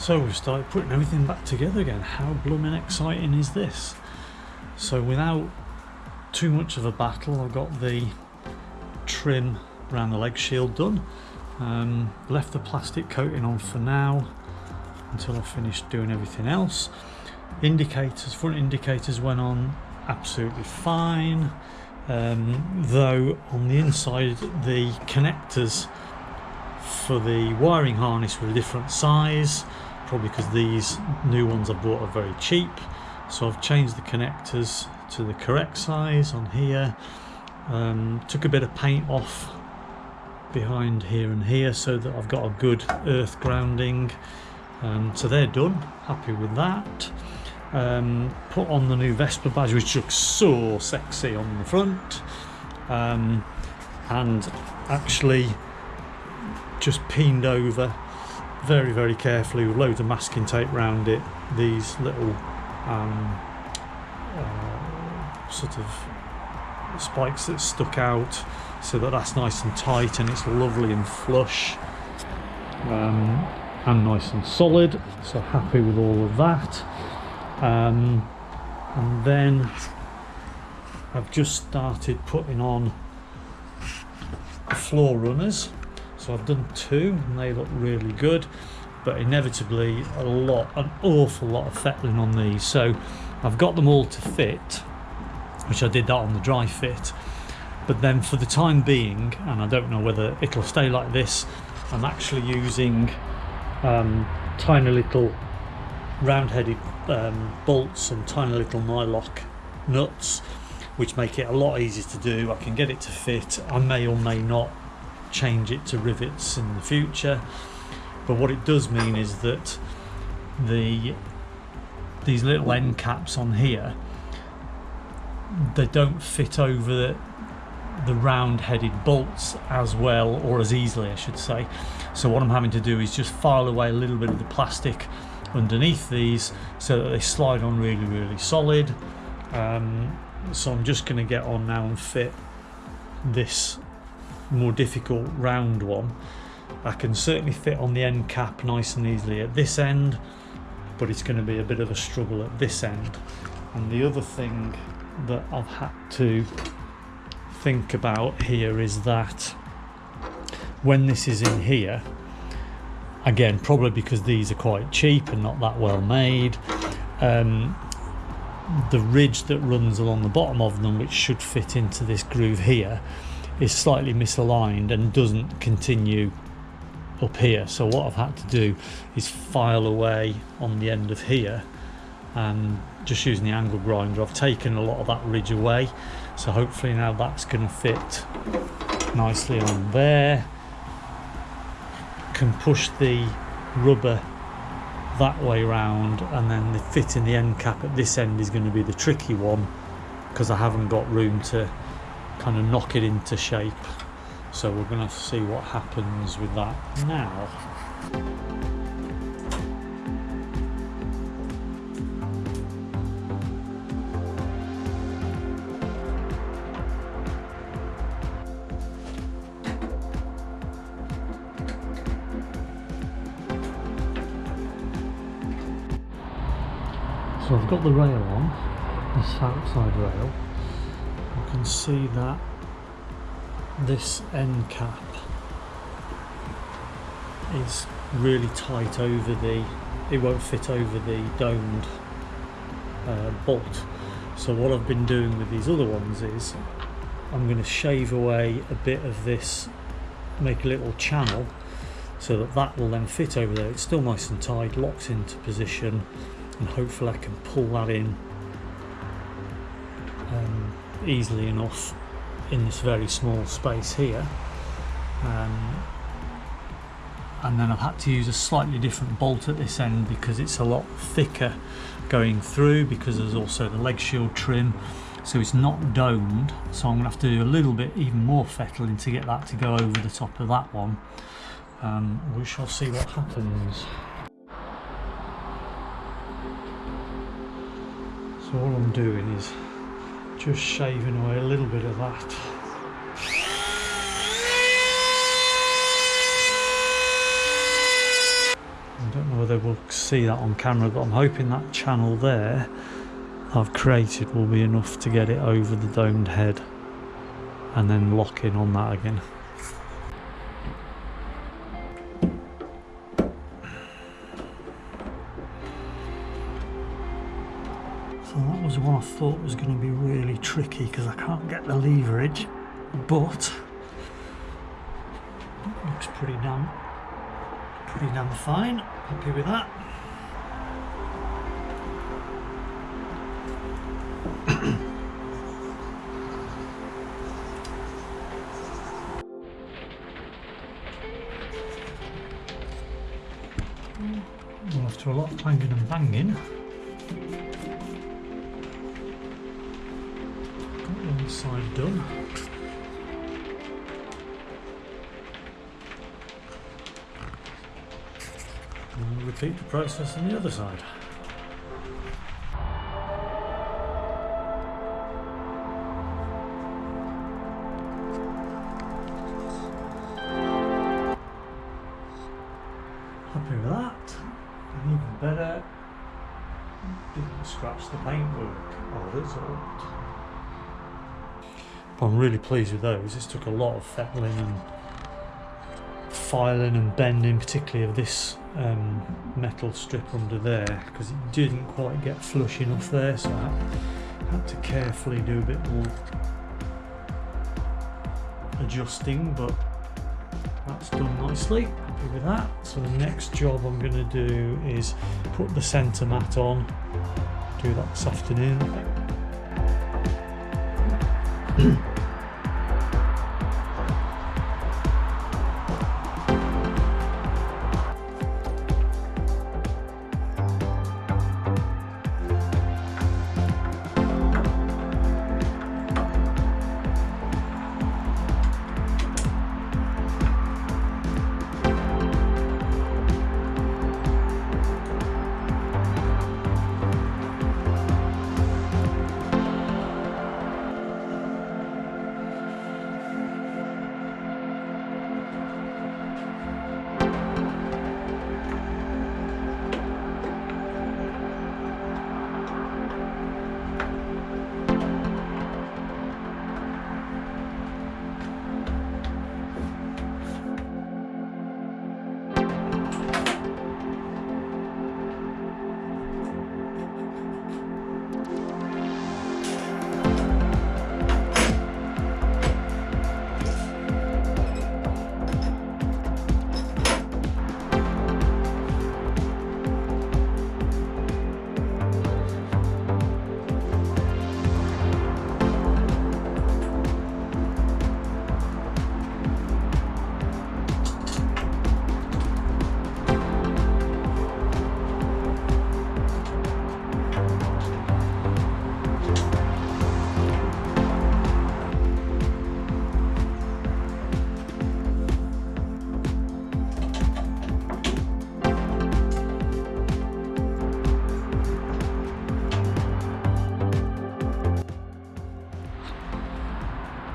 So we've started putting everything back together again. How blooming exciting is this? So without too much of a battle, I've got the trim around the leg shield done. Left the plastic coating on for now until I've finished doing everything else. Indicators, front indicators went on absolutely fine, though on the inside the connectors for the wiring harness were a different size, probably because these new ones I bought are very cheap. So I've changed the connectors to the correct size on here. Took a bit of paint off behind here and here so that I've got a good earth grounding. So they're done, happy with that. Put on the new Vespa badge, which looks so sexy on the front, and actually just pinned over very, very carefully with loads of masking tape around it these little sort of spikes that stuck out, so that that's nice and tight and it's lovely and flush, and nice and solid. So happy with all of that. And then I've just started putting on the floor runners. So I've done 2 and they look really good, but inevitably an awful lot of fettling on these. So I've got them all to fit, which I did that on the dry fit, but then for the time being, and I don't know whether it'll stay like this, I'm actually using tiny little round-headed bolts and tiny little nylock nuts, which make it a lot easier to do. I can get it to fit. I may or may not change it to rivets in the future, but what it does mean is that these little end caps on here, they don't fit over the round-headed bolts as well, or as easily I should say. So what I'm having to do is just file away a little bit of the plastic underneath these so that they slide on really, really solid. So I'm just going to get on now and fit this more difficult round one. I can certainly fit on the end cap nice and easily at this end, but it's going to be a bit of a struggle at this end. And the other thing that I've had to think about here is that when this is in here, again probably because these are quite cheap and not that well made, the ridge that runs along the bottom of them, which should fit into this groove here, is slightly misaligned and doesn't continue up here. So what I've had to do is file away on the end of here, and just using the angle grinder I've taken a lot of that ridge away, so hopefully now that's going to fit nicely on there. Can push the rubber that way round, and then the fit in the end cap at this end is going to be the tricky one, because I haven't got room to kind of knock it into shape. So we're going to see what happens with that now. So I've got the rail on, this outside rail. You can see that this end cap is really tight over it won't fit over the domed bolt. So what I've been doing with these other ones is I'm going to shave away a bit of this, make a little channel so that will then fit over there. It's still nice and tight, locks into position, and hopefully I can pull that in easily enough in this very small space here. And then I've had to use a slightly different bolt at this end because it's a lot thicker going through, because there's also the leg shield trim, so it's not domed. So I'm going to have to do a little bit even more fettling to get that to go over the top of that one. We shall see what happens. So all I'm doing is just shaving away a little bit of that. I don't know whether we'll see that on camera, but I'm hoping that channel there I've created will be enough to get it over the domed head and then lock in on that again. So that was one I thought was going to be really tricky because I can't get the leverage, but it looks pretty damn fine. Happy with that. Well, after a lot of clanging and banging, got one side done. And we'll repeat the process on the other side. Happy with that, and even better, didn't scratch the paintwork of it all. But I'm really pleased with those. This took a lot of fettling and filing and bending, particularly of this metal strip under there, because it didn't quite get flush enough there, so I had to carefully do a bit more adjusting, but that's done nicely. Happy with that. So the next job I'm going to do is put the centre mat on. Do that this afternoon, I think.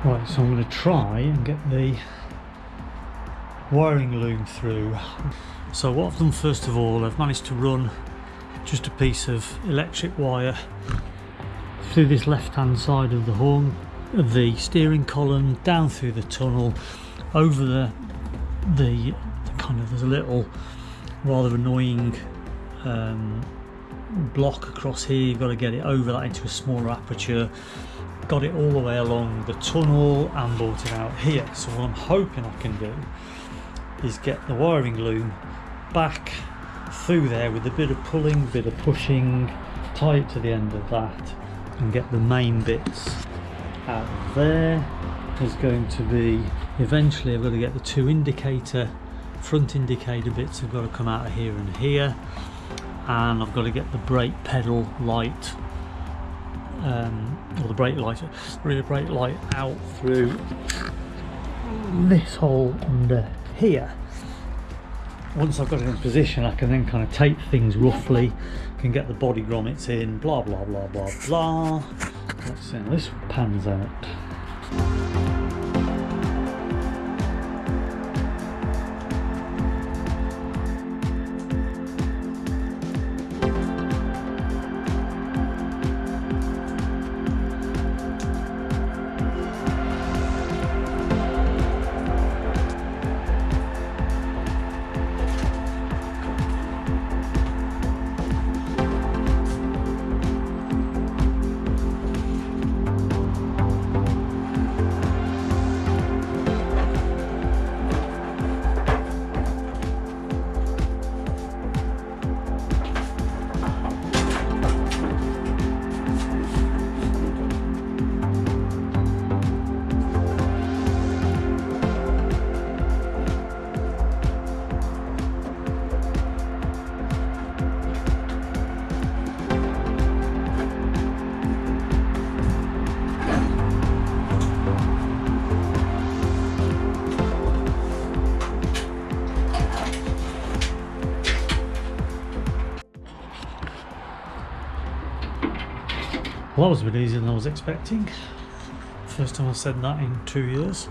Right, so I'm going to try and get the wiring loom through. So what I've done first of all, I've managed to run just a piece of electric wire through this left hand side of the horn of the steering column, down through the tunnel, over the kind of, there's a little rather annoying block across here. You've got to get it over that into a smaller aperture. Got it all the way along the tunnel and brought it out here. So what I'm hoping I can do is get the wiring loom back through there with a bit of pulling, bit of pushing, tie it to the end of that and get the main bits out of there. There's going to be, eventually I've got to get the two front indicator bits have got to come out of here and here, and I've got to get the brake pedal light or the brake light, rear brake light out through this hole under here. Once I've got it in position, I can then kind of take things roughly, can get the body grommets in, blah blah blah blah blah. Let's see how this pans out. Well, that was a bit easier than I was expecting. First time I've said that in 2 years.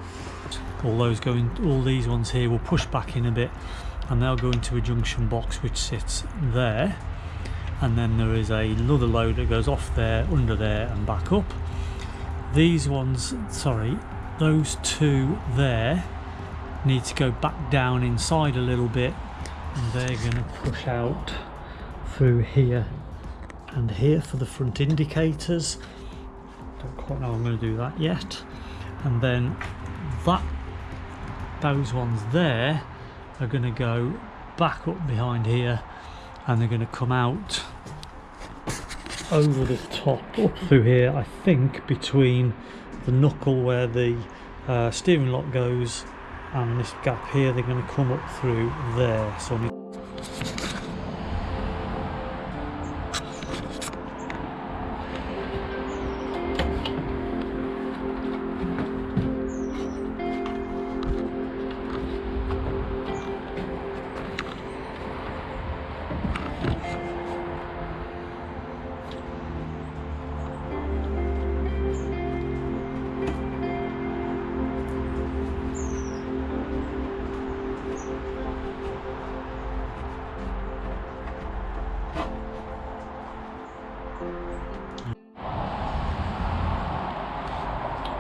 All these ones here will push back in a bit and they'll go into a junction box which sits there, and then there is another load that goes off there, under there and back up. These ones, those two there need to go back down inside a little bit, and they're going to push out through here and here for the front indicators. Don't quite know how I'm going to do that yet. And then those ones there are going to go back up behind here, and they're going to come out over the top up through here, I think between the knuckle where the steering lock goes and this gap here. They're going to come up through there. So I need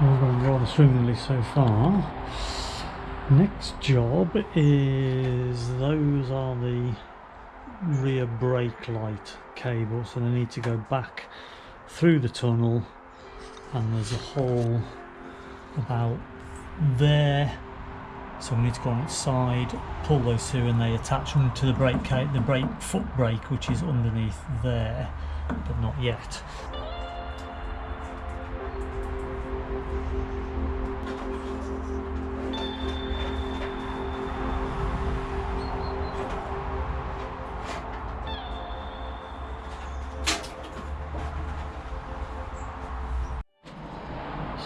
all going rather swimmingly so far. Next job is, those are the rear brake light cables, so they need to go back through the tunnel, and there's a hole about there, so we need to go on its side, pull those through, and they attach onto the brake foot brake, which is underneath there, but not yet.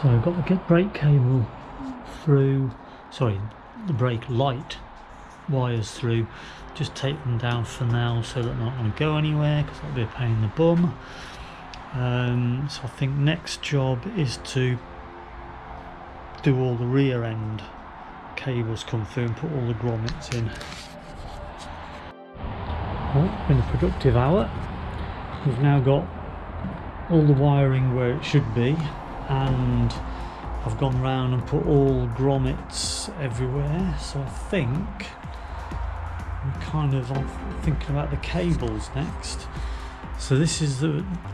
So I've got the brake cable through, the brake light wires through. Just take them down for now so that they're not going to go anywhere, because that'll be a pain in the bum. So I think next job is to do all the rear end cables come through and put all the grommets in. Well, it's been a productive hour. We've now got all the wiring where it should be, and I've gone round and put all grommets everywhere. So I think I'm thinking about the cables next. So this is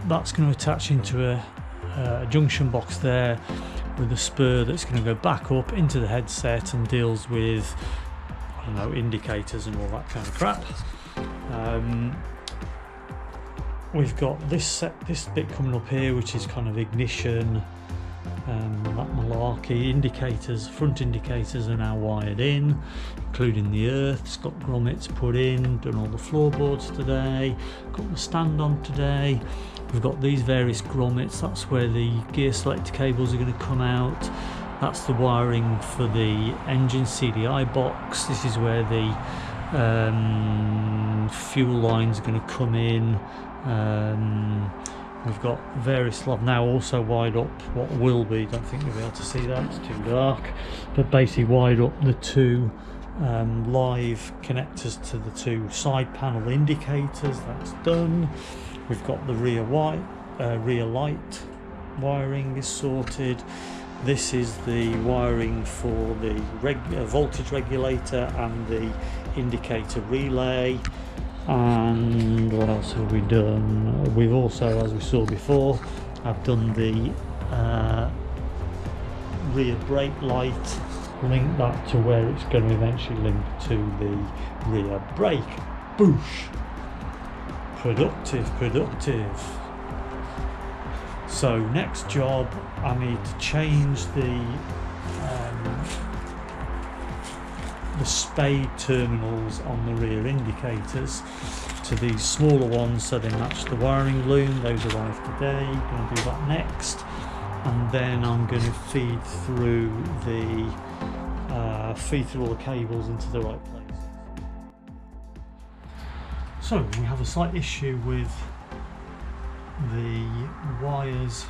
that's going to attach into a junction box there with a spur that's going to go back up into the headset and deals with, I don't know, indicators and all that kind of crap. We've got this bit coming up here, which is kind of ignition, that malarkey. Indicators, front indicators are now wired in, including the earth. It's got grommets put in, done all the floorboards today, got the stand on today. We've got these various grommets, that's where the gear selector cables are going to come out. That's the wiring for the engine CDI box. This is where the fuel lines are going to come in. We've got various, I've now also wired up what will be, don't think you'll be able to see that, it's too dark, but basically wired up the two live connectors to the two side panel indicators. That's done. We've got the rear light wiring is sorted. This is the wiring for the voltage regulator and the indicator relay. And what else have we done? We've also, as we saw before, I've done the rear brake light, link that to where it's going to eventually link to the rear brake. Boosh! Productive. So next job, I need to change the spade terminals on the rear indicators to these smaller ones so they match the wiring loom. Those arrived today. Going to do that next, and then I'm going to feed through all the cables into the right place. So we have a slight issue with the wires wires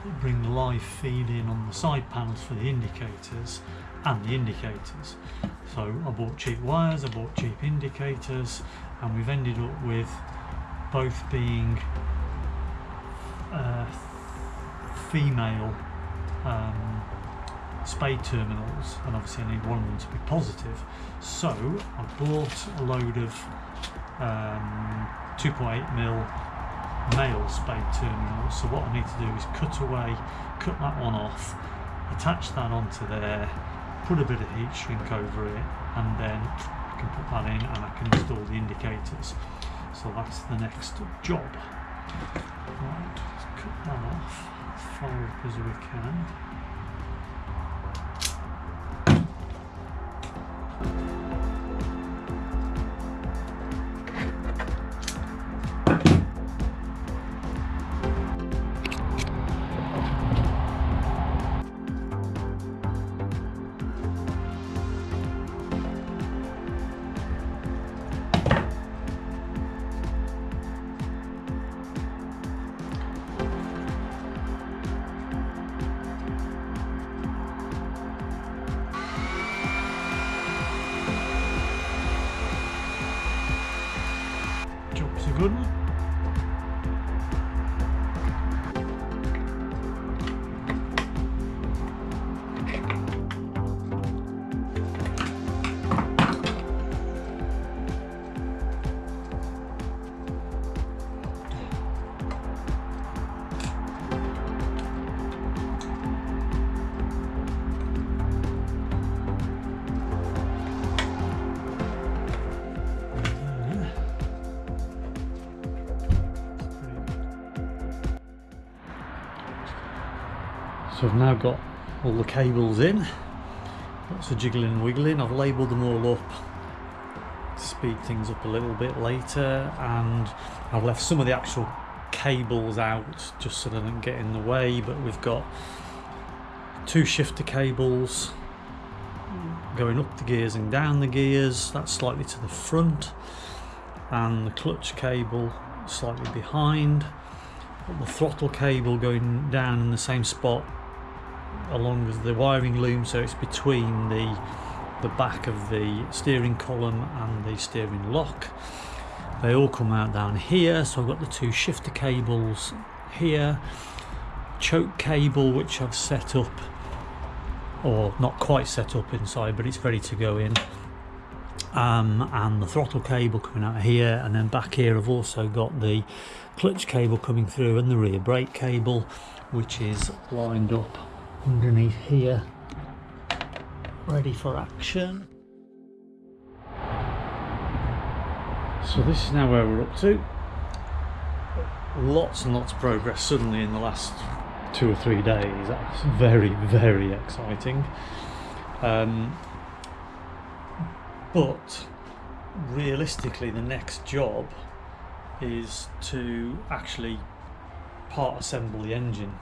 that bring the live feed in on the side panels for the indicators and the indicators. So I bought cheap wires, I bought cheap indicators, and we've ended up with both being female spade terminals, and obviously I need one of them to be positive. So I bought a load of 2.8mm male spade terminals. So what I need to do is cut that one off, attach that onto there, put a bit of heat shrink over it, and then I can put that in and I can install the indicators. So that's the next job. Right, let's cut that off as far up as we can. Job's a good one. So I've now got all the cables in, lots of jiggling and wiggling. I've labelled them all up to speed things up a little bit later, and I've left some of the actual cables out just so they don't get in the way, but we've got 2 shifter cables going up the gears and down the gears, that's slightly to the front, and the clutch cable slightly behind. Got the throttle cable going down in the same spot along as the wiring loom, so it's between the back of the steering column and the steering lock. They all come out down here, so I've got the 2 shifter cables here, choke cable which I've set up, or not quite set up inside, but it's ready to go in, and the throttle cable coming out here, and then back here I've also got the clutch cable coming through and the rear brake cable, which is lined up underneath here, ready for action. So this is now where we're up to. Lots and lots of progress suddenly in the last 2 or 3 days. That's very, very exciting. But realistically the next job is to actually part assemble the engine,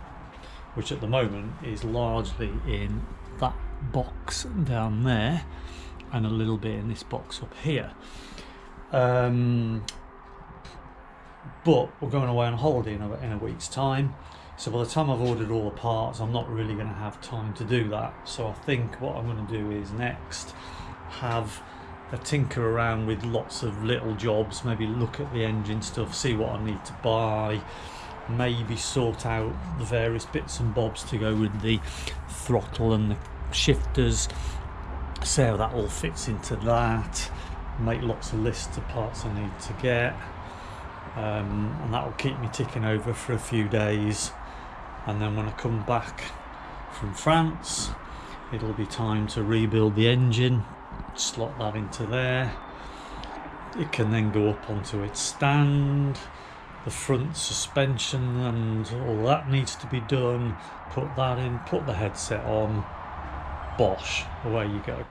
which at the moment is largely in that box down there and a little bit in this box up here. But we're going away on holiday in a week's time, so by the time I've ordered all the parts I'm not really going to have time to do that. So I think what I'm going to do is next have a tinker around with lots of little jobs, maybe look at the engine stuff, see what I need to buy, maybe sort out the various bits and bobs to go with the throttle and the shifters, see how that all fits into that, make lots of lists of parts I need to get, and that will keep me ticking over for a few days. And then when I come back from France, it'll be time to rebuild the engine, slot that into there. It can then go up onto its stand, the front suspension and all that needs to be done, put that in, put the headset on, bosh, away you go.